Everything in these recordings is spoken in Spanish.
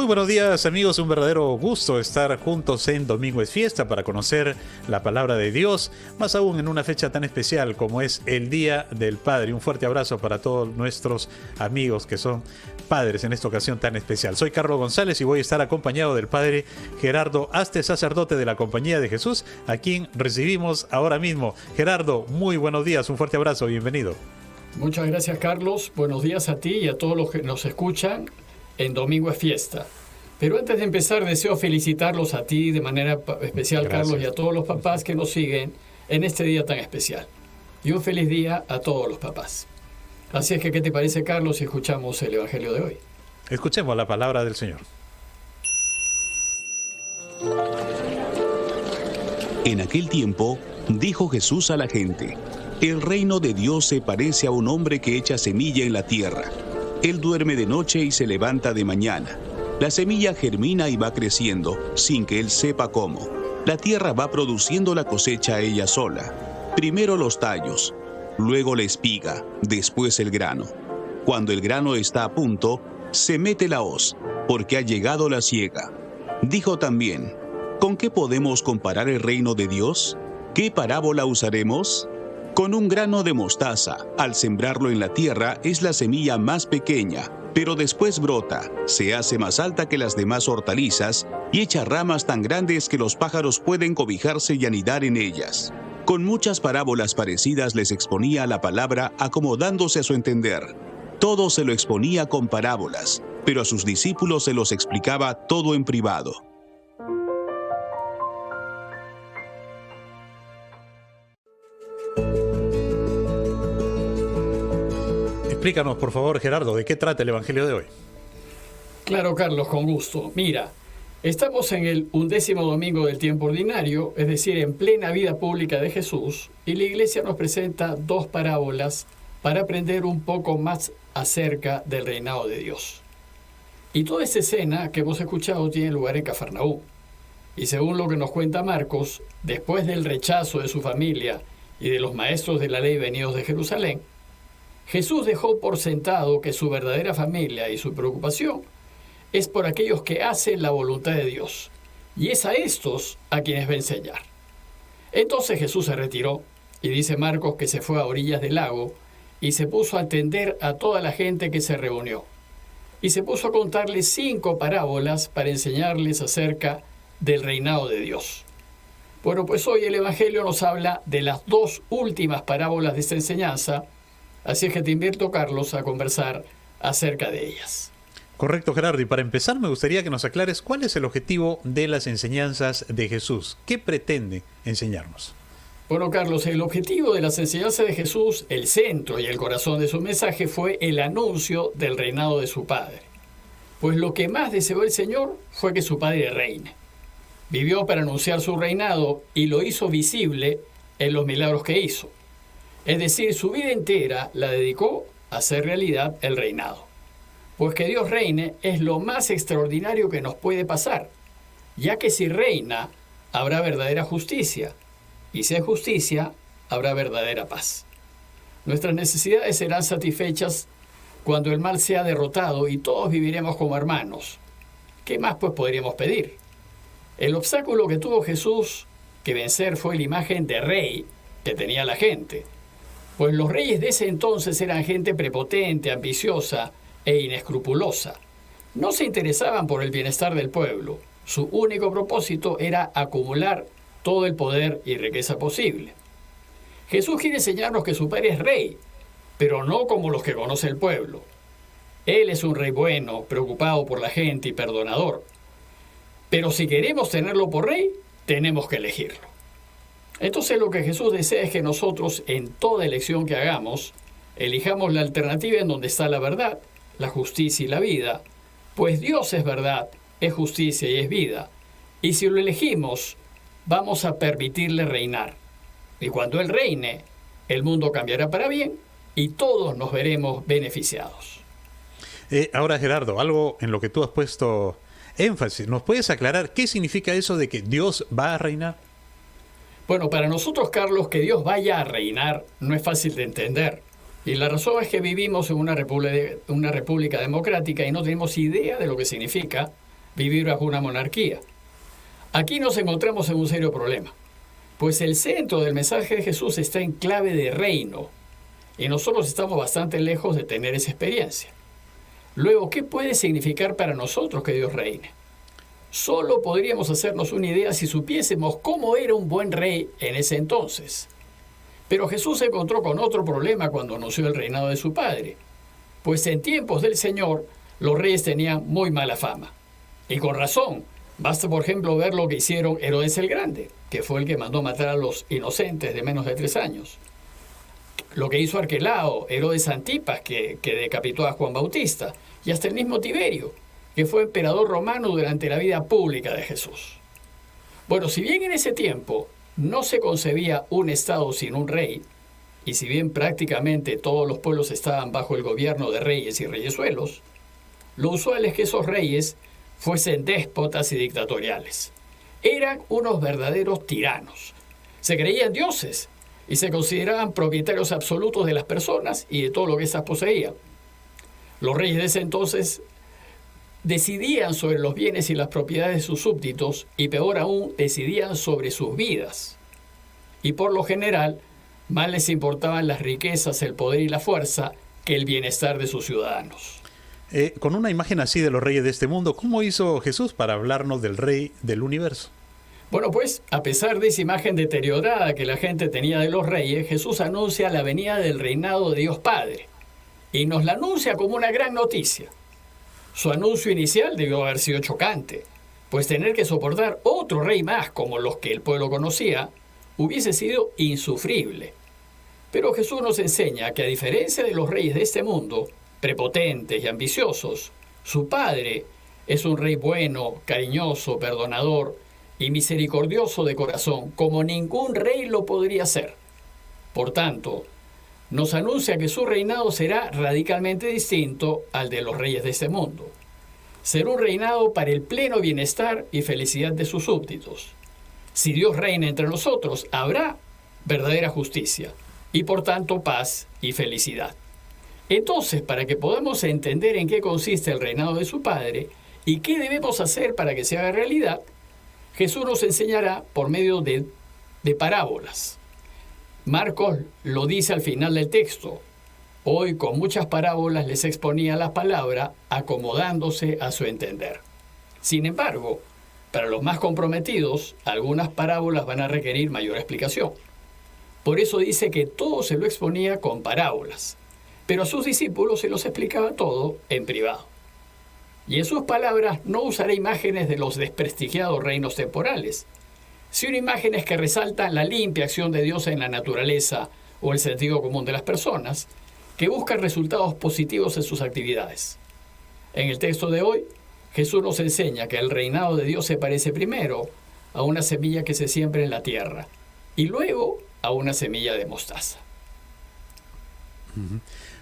buenos días, amigos, un verdadero gusto estar juntos en Domingo es Fiesta para conocer la palabra de Dios, más aún en una fecha tan especial como es el Día del Padre. Un fuerte abrazo para todos nuestros amigos que son padres en esta ocasión tan especial. Soy Carlos González y voy a estar acompañado del Padre Gerardo Aste, sacerdote de la Compañía de Jesús, a quien recibimos ahora mismo. Gerardo, muy buenos días, un fuerte abrazo, bienvenido. Muchas gracias, Carlos. Buenos días a ti y a todos los que nos escuchan en Domingo es Fiesta. Pero antes de empezar, deseo felicitarlos a ti de manera especial, gracias, Carlos, y a todos los papás que nos siguen en este día tan especial. Y un feliz día a todos los papás. Así es que, ¿qué te parece, Carlos, si escuchamos el Evangelio de hoy? Escuchemos la palabra del Señor. En aquel tiempo, dijo Jesús a la gente: el reino de Dios se parece a un hombre que echa semilla en la tierra. Él duerme de noche y se levanta de mañana. La semilla germina y va creciendo, sin que él sepa cómo. La tierra va produciendo la cosecha ella sola. Primero los tallos, luego la espiga, después el grano. Cuando el grano está a punto, se mete la hoz, porque ha llegado la siega. Dijo también: ¿con qué podemos comparar el reino de Dios? ¿Qué parábola usaremos? Con un grano de mostaza, al sembrarlo en la tierra, es la semilla más pequeña, pero después brota, se hace más alta que las demás hortalizas y echa ramas tan grandes que los pájaros pueden cobijarse y anidar en ellas. Con muchas parábolas parecidas les exponía la palabra, acomodándose a su entender. Todo se lo exponía con parábolas, pero a sus discípulos se los explicaba todo en privado. Explícanos, por favor, Gerardo, ¿de qué trata el Evangelio de hoy? Claro, Carlos, con gusto. Mira, estamos en el 11º domingo del tiempo ordinario, es decir, en plena vida pública de Jesús, y la Iglesia nos presenta dos parábolas para aprender un poco más acerca del reinado de Dios. Y toda esta escena que hemos escuchado tiene lugar en Cafarnaúm. Y según lo que nos cuenta Marcos, después del rechazo de su familia y de los maestros de la ley venidos de Jerusalén, Jesús dejó por sentado que su verdadera familia y su preocupación es por aquellos que hacen la voluntad de Dios, y es a estos a quienes va a enseñar. Entonces Jesús se retiró, y dice Marcos que se fue a orillas del lago, y se puso a atender a toda la gente que se reunió, y se puso a contarles 5 parábolas para enseñarles acerca del reinado de Dios. Bueno, pues hoy el Evangelio nos habla de las 2 últimas parábolas de esta enseñanza. Así es que te invito, Carlos, a conversar acerca de ellas. Correcto, Gerardo. Y para empezar, me gustaría que nos aclares cuál es el objetivo de las enseñanzas de Jesús. ¿Qué pretende enseñarnos? Bueno, Carlos, el objetivo de las enseñanzas de Jesús, el centro y el corazón de su mensaje, fue el anuncio del reinado de su Padre. Pues lo que más deseó el Señor fue que su Padre reine. Vivió para anunciar su reinado y lo hizo visible en los milagros que hizo. Es decir, su vida entera la dedicó a hacer realidad el reinado. Pues que Dios reine es lo más extraordinario que nos puede pasar, ya que si reina, habrá verdadera justicia, y si hay justicia, habrá verdadera paz. Nuestras necesidades serán satisfechas cuando el mal sea derrotado y todos viviremos como hermanos. ¿Qué más pues podríamos pedir? El obstáculo que tuvo Jesús que vencer fue la imagen de rey que tenía la gente. Pues los reyes de ese entonces eran gente prepotente, ambiciosa e inescrupulosa. No se interesaban por el bienestar del pueblo. Su único propósito era acumular todo el poder y riqueza posible. Jesús quiere enseñarnos que su Padre es rey, pero no como los que conoce el pueblo. Él es un rey bueno, preocupado por la gente y perdonador. Pero si queremos tenerlo por rey, tenemos que elegirlo. Entonces lo que Jesús desea es que nosotros, en toda elección que hagamos, elijamos la alternativa en donde está la verdad, la justicia y la vida, pues Dios es verdad, es justicia y es vida. Y si lo elegimos, vamos a permitirle reinar. Y cuando Él reine, el mundo cambiará para bien y todos nos veremos beneficiados. Ahora, Gerardo, algo en lo que tú has puesto énfasis, ¿nos puedes aclarar qué significa eso de que Dios va a reinar? Bueno, para nosotros, Carlos, que Dios vaya a reinar no es fácil de entender. Y la razón es que vivimos en una república democrática y no tenemos idea de lo que significa vivir bajo una monarquía. Aquí nos encontramos en un serio problema, pues el centro del mensaje de Jesús está en clave de reino, y nosotros estamos bastante lejos de tener esa experiencia. Luego, ¿qué puede significar para nosotros que Dios reine? Solo podríamos hacernos una idea si supiésemos cómo era un buen rey en ese entonces. Pero Jesús se encontró con otro problema cuando anunció el reinado de su Padre, pues en tiempos del Señor los reyes tenían muy mala fama. Y con razón. Basta, por ejemplo, ver lo que hicieron Herodes el Grande, que fue el que mandó matar a los inocentes de menos de 3 años. Lo que hizo Arquelao, Herodes Antipas, que decapitó a Juan Bautista, y hasta el mismo Tiberio, que fue emperador romano durante la vida pública de Jesús. Bueno, si bien en ese tiempo no se concebía un estado sin un rey, y si bien prácticamente todos los pueblos estaban bajo el gobierno de reyes y reyesuelos, lo usual es que esos reyes fuesen déspotas y dictatoriales. Eran unos verdaderos tiranos. Se creían dioses y se consideraban propietarios absolutos de las personas y de todo lo que éstas poseían. Los reyes de ese entonces decidían sobre los bienes y las propiedades de sus súbditos y, peor aún, decidían sobre sus vidas. Y por lo general, más les importaban las riquezas, el poder y la fuerza que el bienestar de sus ciudadanos. Con una imagen así de los reyes de este mundo, ¿cómo hizo Jesús para hablarnos del rey del universo? Bueno, pues, a pesar de esa imagen deteriorada que la gente tenía de los reyes, Jesús anuncia la venida del reinado de Dios Padre, y nos la anuncia como una gran noticia. Su anuncio inicial debió haber sido chocante, pues tener que soportar otro rey más como los que el pueblo conocía, hubiese sido insufrible. Pero Jesús nos enseña que, a diferencia de los reyes de este mundo, prepotentes y ambiciosos, su Padre es un rey bueno, cariñoso, perdonador y misericordioso de corazón, como ningún rey lo podría ser. Por tanto, nos anuncia que su reinado será radicalmente distinto al de los reyes de este mundo. Será un reinado para el pleno bienestar y felicidad de sus súbditos. Si Dios reina entre nosotros, habrá verdadera justicia y, por tanto, paz y felicidad. Entonces, para que podamos entender en qué consiste el reinado de su Padre y qué debemos hacer para que se haga realidad, Jesús nos enseñará por medio de parábolas. Marcos lo dice al final del texto. Hoy, con muchas parábolas, les exponía la palabra, acomodándose a su entender. Sin embargo, para los más comprometidos, algunas parábolas van a requerir mayor explicación. Por eso dice que todo se lo exponía con parábolas, pero a sus discípulos se los explicaba todo en privado. Y en sus palabras no usará imágenes de los desprestigiados reinos temporales, sino imágenes que resaltan la limpia acción de Dios en la naturaleza o el sentido común de las personas, que buscan resultados positivos en sus actividades. En el texto de hoy, Jesús nos enseña que el reinado de Dios se parece primero a una semilla que se siembra en la tierra y luego a una semilla de mostaza.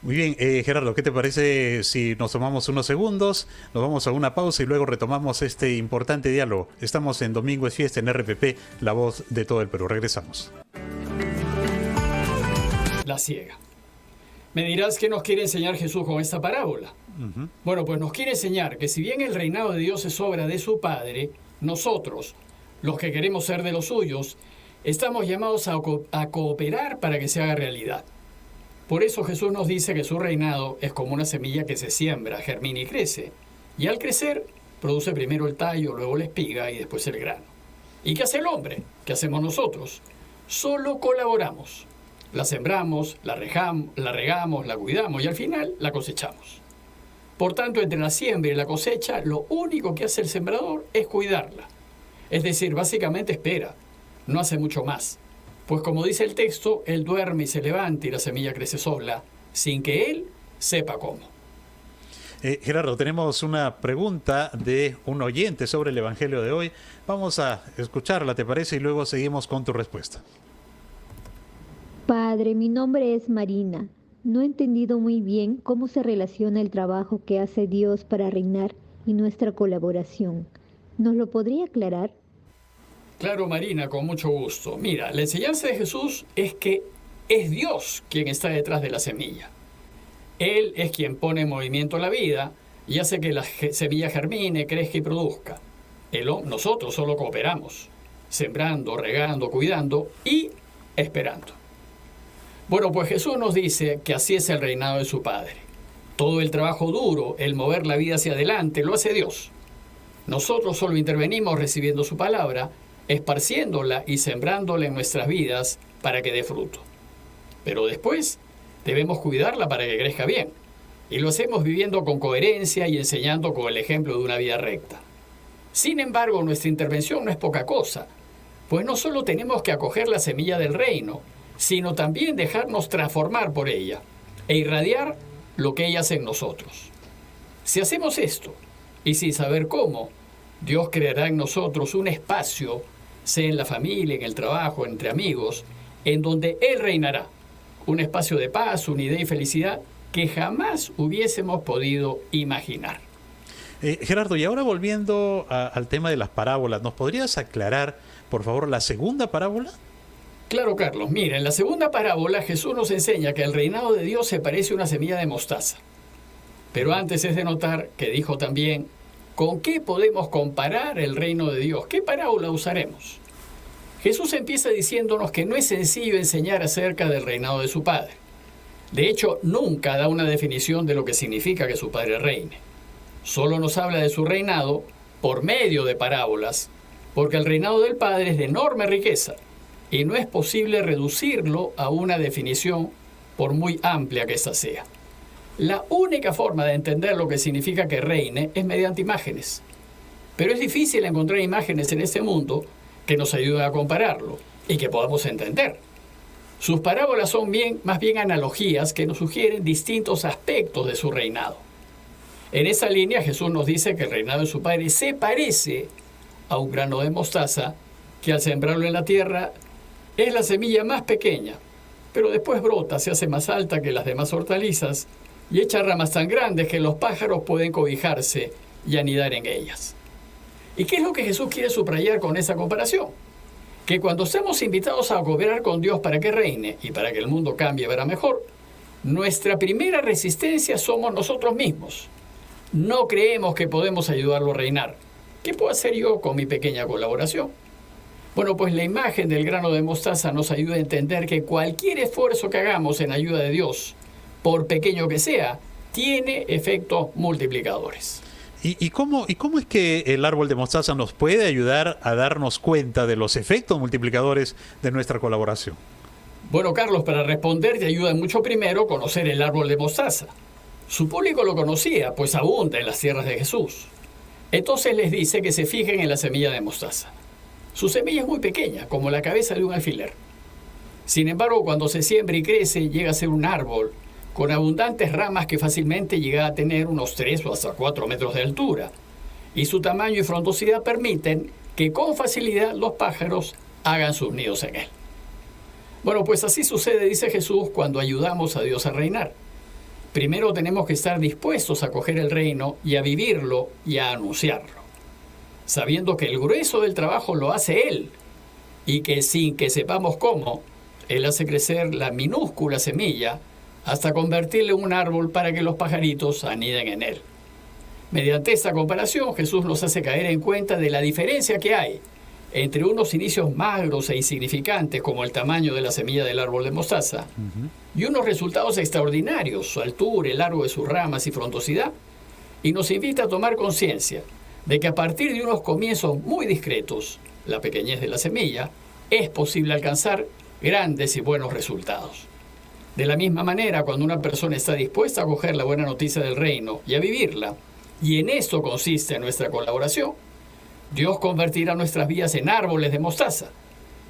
Muy bien, Gerardo, ¿qué te parece si nos tomamos unos segundos, nos vamos a una pausa y luego retomamos este importante diálogo? Estamos en Domingo es Fiesta en RPP, la voz de todo el Perú. Regresamos. La ciega. Me dirás qué nos quiere enseñar Jesús con esta parábola. Bueno, pues nos quiere enseñar que si bien el reinado de Dios es obra de su Padre, nosotros, los que queremos ser de los suyos, estamos llamados a cooperar para que se haga realidad. Por eso Jesús nos dice que su reinado es como una semilla que se siembra, germina y crece. Y al crecer, produce primero el tallo, luego la espiga y después el grano. ¿Y qué hace el hombre? ¿Qué hacemos nosotros? Solo colaboramos. La sembramos, la regamos, la cuidamos y al final la cosechamos. Por tanto, entre la siembra y la cosecha, lo único que hace el sembrador es cuidarla. Es decir, básicamente espera, no hace mucho más. Pues como dice el texto, él duerme y se levanta y la semilla crece sola, sin que él sepa cómo. Gerardo, tenemos una pregunta de un oyente sobre el Evangelio de hoy. Vamos a escucharla, ¿te parece? Y luego seguimos con tu respuesta. Padre, mi nombre es Marina. No he entendido muy bien cómo se relaciona el trabajo que hace Dios para reinar y nuestra colaboración. ¿Nos lo podría aclarar? Claro, Marina, con mucho gusto. Mira, la enseñanza de Jesús es que es Dios quien está detrás de la semilla. Él es quien pone en movimiento la vida, y hace que la semilla germine, crezca y produzca. Nosotros solo cooperamos, sembrando, regando, cuidando y esperando. Bueno, pues Jesús nos dice que así es el reinado de su Padre. Todo el trabajo duro, el mover la vida hacia adelante, lo hace Dios. Nosotros solo intervenimos recibiendo su palabra, esparciéndola y sembrándola en nuestras vidas para que dé fruto. Pero después debemos cuidarla para que crezca bien. Y lo hacemos viviendo con coherencia y enseñando con el ejemplo de una vida recta. Sin embargo, nuestra intervención no es poca cosa, pues no solo tenemos que acoger la semilla del reino, sino también dejarnos transformar por ella e irradiar lo que ella hace en nosotros. Si hacemos esto, y sin saber cómo, Dios creará en nosotros un espacio, sea en la familia, en el trabajo, entre amigos, en donde Él reinará. Un espacio de paz, unidad y felicidad que jamás hubiésemos podido imaginar. Gerardo, y ahora volviendo al tema de las parábolas, ¿nos podrías aclarar, por favor, la segunda parábola? Claro, Carlos. Mira, en la segunda parábola Jesús nos enseña que el reinado de Dios se parece a una semilla de mostaza. Pero antes es de notar que dijo también, ¿con qué podemos comparar el reino de Dios? ¿Qué parábola usaremos? Jesús empieza diciéndonos que no es sencillo enseñar acerca del reinado de su Padre. De hecho, nunca da una definición de lo que significa que su Padre reine. Solo nos habla de su reinado por medio de parábolas, porque el reinado del Padre es de enorme riqueza y no es posible reducirlo a una definición por muy amplia que ésta sea. La única forma de entender lo que significa que reine es mediante imágenes. Pero es difícil encontrar imágenes en este mundo que nos ayuden a compararlo y que podamos entender. Sus parábolas son más bien analogías que nos sugieren distintos aspectos de su reinado. En esa línea Jesús nos dice que el reinado de su Padre se parece a un grano de mostaza que al sembrarlo en la tierra es la semilla más pequeña, pero después brota, se hace más alta que las demás hortalizas y echa ramas tan grandes que los pájaros pueden cobijarse y anidar en ellas. ¿Y qué es lo que Jesús quiere subrayar con esa comparación? Que cuando estamos invitados a cooperar con Dios para que reine y para que el mundo cambie para mejor, nuestra primera resistencia somos nosotros mismos. No creemos que podemos ayudarlo a reinar. ¿Qué puedo hacer yo con mi pequeña colaboración? Bueno, pues la imagen del grano de mostaza nos ayuda a entender que cualquier esfuerzo que hagamos en ayuda de Dios, por pequeño que sea, tiene efectos multiplicadores. ¿Y cómo es que el árbol de mostaza nos puede ayudar a darnos cuenta de los efectos multiplicadores de nuestra colaboración? Bueno, Carlos, para responder te ayuda mucho primero conocer el árbol de mostaza. Su público lo conocía, pues abunda en las tierras de Jesús. Entonces les dice que se fijen en la semilla de mostaza. Su semilla es muy pequeña, como la cabeza de un alfiler. Sin embargo, cuando se siembra y crece, llega a ser un árbol con abundantes ramas que fácilmente llega a tener unos 3 o hasta 4 metros de altura. Y su tamaño y frondosidad permiten que con facilidad los pájaros hagan sus nidos en él. Bueno, pues así sucede, dice Jesús, cuando ayudamos a Dios a reinar. Primero tenemos que estar dispuestos a coger el reino y a vivirlo y a anunciarlo, sabiendo que el grueso del trabajo lo hace Él y que sin que sepamos cómo, Él hace crecer la minúscula semilla hasta convertirle en un árbol para que los pajaritos aniden en él. Mediante esta comparación, Jesús nos hace caer en cuenta de la diferencia que hay entre unos inicios magros e insignificantes, como el tamaño de la semilla del árbol de mostaza, y unos resultados extraordinarios, su altura, el largo de sus ramas y frondosidad, y nos invita a tomar conciencia de que a partir de unos comienzos muy discretos, la pequeñez de la semilla, es posible alcanzar grandes y buenos resultados. De la misma manera, cuando una persona está dispuesta a coger la buena noticia del reino y a vivirla, y en esto consiste nuestra colaboración, Dios convertirá nuestras vidas en árboles de mostaza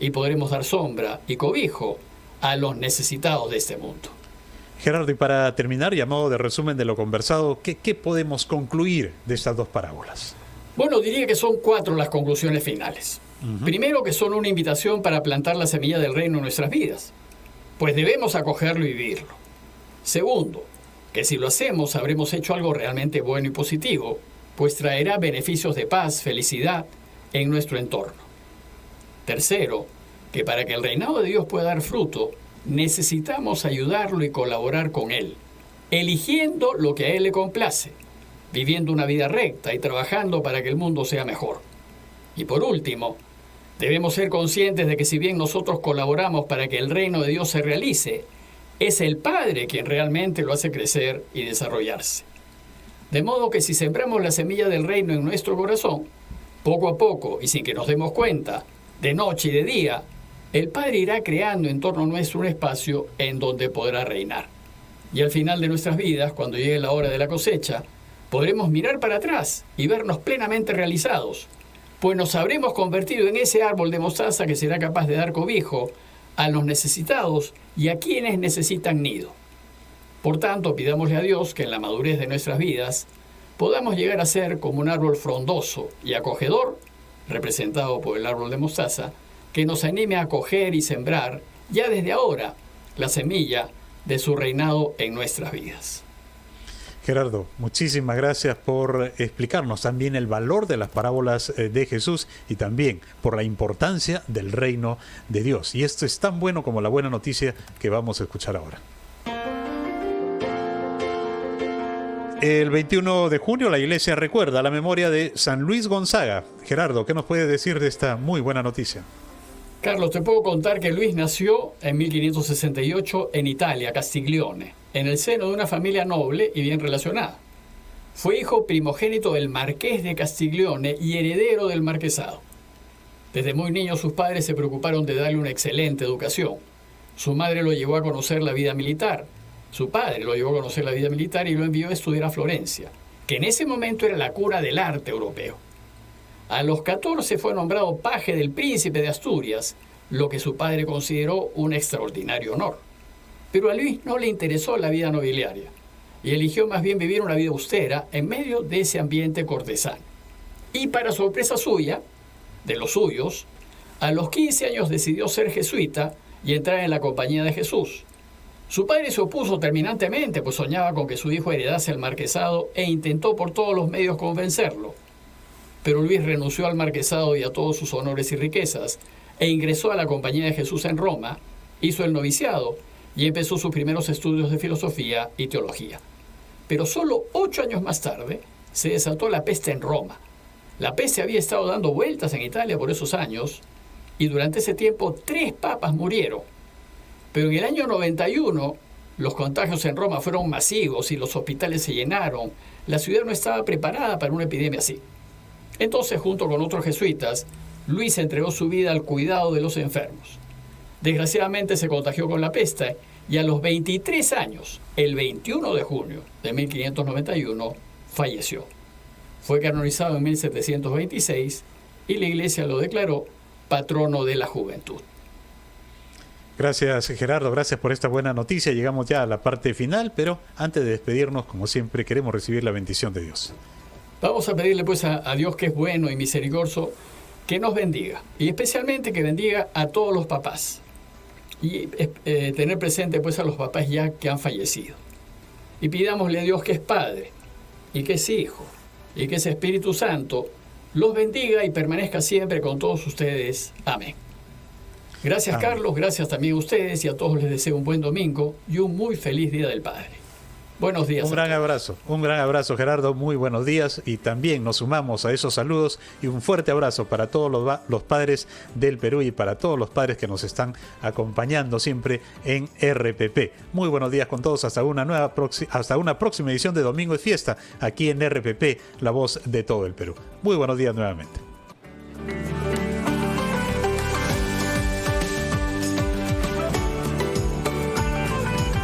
y podremos dar sombra y cobijo a los necesitados de este mundo. Gerardo, y para terminar, y a modo de resumen de lo conversado, ¿qué podemos concluir de estas dos parábolas? Bueno, diría que son 4 las conclusiones finales. Primero, que son una invitación para plantar la semilla del reino en nuestras vidas, pues debemos acogerlo y vivirlo. Segundo, que si lo hacemos habremos hecho algo realmente bueno y positivo, pues traerá beneficios de paz, felicidad en nuestro entorno. Tercero, que para que el reinado de Dios pueda dar fruto, necesitamos ayudarlo y colaborar con Él, eligiendo lo que a Él le complace, viviendo una vida recta y trabajando para que el mundo sea mejor. Y por último, debemos ser conscientes de que si bien nosotros colaboramos para que el reino de Dios se realice, es el Padre quien realmente lo hace crecer y desarrollarse. De modo que si sembramos la semilla del reino en nuestro corazón, poco a poco y sin que nos demos cuenta, de noche y de día, el Padre irá creando en torno nuestro un espacio en donde podrá reinar. Y al final de nuestras vidas, cuando llegue la hora de la cosecha, podremos mirar para atrás y vernos plenamente realizados, pues nos habremos convertido en ese árbol de mostaza que será capaz de dar cobijo a los necesitados y a quienes necesitan nido. Por tanto, pidámosle a Dios que en la madurez de nuestras vidas podamos llegar a ser como un árbol frondoso y acogedor, representado por el árbol de mostaza, que nos anime a acoger y sembrar, ya desde ahora, la semilla de su reinado en nuestras vidas. Gerardo, muchísimas gracias por explicarnos también el valor de las parábolas de Jesús y también por la importancia del reino de Dios. Y esto es tan bueno como la buena noticia que vamos a escuchar ahora. El 21 de junio la iglesia recuerda la memoria de San Luis Gonzaga. Gerardo, ¿qué nos puede decir de esta muy buena noticia? Carlos, te puedo contar que Luis nació en 1568 en Italia, Castiglione, en el seno de una familia noble y bien relacionada. Fue hijo primogénito del marqués de Castiglione y heredero del marquesado. Desde muy niño sus padres se preocuparon de darle una excelente educación. Su madre lo llevó a conocer la vida militar. Su padre lo llevó a conocer la vida militar y lo envió a estudiar a Florencia, que en ese momento era la cuna del arte europeo. A los 14 fue nombrado paje del príncipe de Asturias, lo que su padre consideró un extraordinario honor. Pero a Luis no le interesó la vida nobiliaria y eligió más bien vivir una vida austera en medio de ese ambiente cortesano. Y para sorpresa suya, de los suyos, a los 15 años decidió ser jesuita y entrar en la Compañía de Jesús. Su padre se opuso terminantemente, pues soñaba con que su hijo heredase el marquesado e intentó por todos los medios convencerlo. Pero Luis renunció al marquesado y a todos sus honores y riquezas e ingresó a la Compañía de Jesús en Roma, hizo el noviciado y empezó sus primeros estudios de filosofía y teología. Pero solo 8 años más tarde se desató la peste en Roma. La peste había estado dando vueltas en Italia por esos años y durante ese tiempo 3 papas murieron. Pero en el año 91 los contagios en Roma fueron masivos y los hospitales se llenaron. La ciudad no estaba preparada para una epidemia así. Entonces, junto con otros jesuitas, Luis entregó su vida al cuidado de los enfermos. Desgraciadamente se contagió con la peste y a los 23 años, el 21 de junio de 1591, falleció. Fue canonizado en 1726 y la iglesia lo declaró patrono de la juventud. Gracias, Gerardo, gracias por esta buena noticia. Llegamos ya a la parte final, pero antes de despedirnos, como siempre, queremos recibir la bendición de Dios. Vamos a pedirle pues a Dios, que es bueno y misericordioso, que nos bendiga, y especialmente que bendiga a todos los papás, y tener presente pues a los papás ya que han fallecido. Y pidámosle a Dios, que es Padre, y que es Hijo, y que es Espíritu Santo, los bendiga y permanezca siempre con todos ustedes. Amén. Gracias, amén. Carlos, gracias también a ustedes, y a todos les deseo un buen domingo y un muy feliz Día del Padre. Buenos días. Un gran abrazo, Gerardo, muy buenos días, y también nos sumamos a esos saludos y un fuerte abrazo para todos los padres del Perú y para todos los padres que nos están acompañando siempre en RPP. Muy buenos días con todos, hasta una próxima edición de Domingo de Fiesta aquí en RPP, la voz de todo el Perú. Muy buenos días nuevamente.